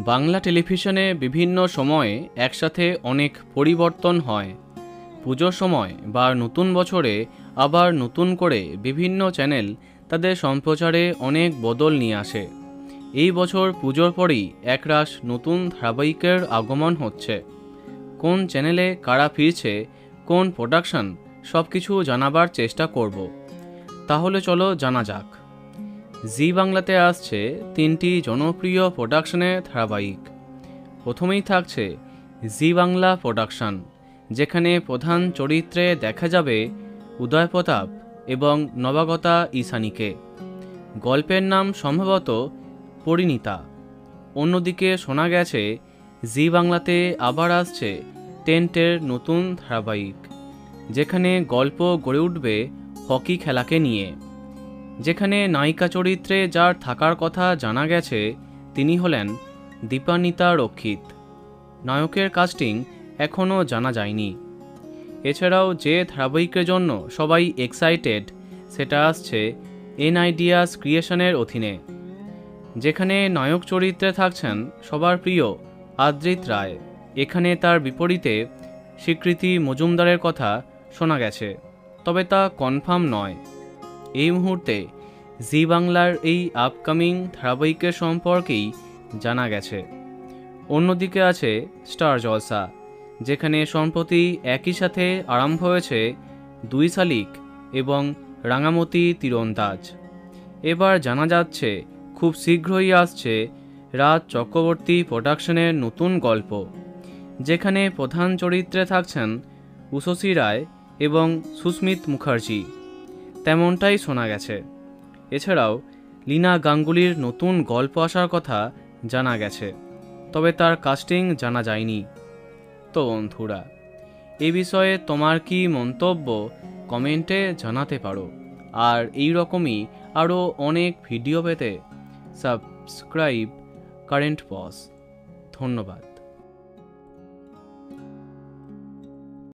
বাংলা টেলিভিশনে বিভিন্ন সময়ে একসাথে অনেক পরিবর্তন হয়। পুজোর সময় বা নতুন বছরে আবার নতুন করে বিভিন্ন চ্যানেল তাদের সম্প্রচারে অনেক বদল নিয়ে আসে। এই বছর পুজোর পরেই একরাশ নতুন ধারাবাহিকের আগমন হচ্ছে। কোন চ্যানেলে কারা ফিরছে, কোন প্রোডাকশন, সব কিছু জানাবার চেষ্টা করব। তাহলে চলো জানা যাক। জি বাংলাতে আসছে 3টি জনপ্রিয় প্রোডাকশনের ধারাবাহিক। প্রথমেই থাকছে জি বাংলা প্রোডাকশন, যেখানে প্রধান চরিত্রে দেখা যাবে উদয় প্রতাপ এবং নবাগতা ঈশানীকে। গল্পের নাম সম্ভবত পরিণীতা। অন্যদিকে শোনা গেছে জি বাংলাতে আবার আসছে টেন্টের নতুন ধারাবাহিক, যেখানে গল্প গড়ে উঠবে হকি খেলাকে নিয়ে। যেখানে নায়িকা চরিত্রে যার থাকার কথা জানা গেছে তিনি হলেন দীপান্বিতা রক্ষিত। নায়কের কাস্টিং এখনও জানা যায়নি। এছাড়াও যে ধারাবাহিকের জন্য সবাই এক্সাইটেড সেটা আসছে এনআইডিয়াস ক্রিয়েশনের অধীনে, যেখানে নায়ক চরিত্রে থাকছেন সবার প্রিয় আদ্রিত রায়। এখানে তার বিপরীতে স্বীকৃতি মজুমদারের কথা শোনা গেছে, তবে তা কনফার্ম নয়। এই মুহূর্তে জি বাংলার এই আপকামিং ধারাবাহিকের সম্পর্কেই জানা গেছে। অন্যদিকে আছে স্টার জলসা, যেখানে সম্প্রতি একই সাথে আরম্ভ হয়েছে 2 শালিক এবং রাঙামতি তীরন্দাজ। এবার জানা যাচ্ছে খুব শীঘ্রই আসছে রাজ চক্রবর্তী প্রোডাকশনের নতুন গল্প, যেখানে প্রধান চরিত্রে থাকছেন উষসী রায় এবং সুস্মিত মুখার্জি, তেমনটাই শোনা গেছে। এছাড়াও লীনা গাঙ্গুলির নতুন গল্প আসার কথা জানা গেছে, তবে তার কাস্টিং জানা যায়নি। তো বন্ধুরা, এই বিষয়ে তোমার কি মন্তব্য কমেন্টে জানাতে পারো। আর এই রকমই আরও অনেক ভিডিও পেতে সাবস্ক্রাইব কারেন্ট পজ। ধন্যবাদ।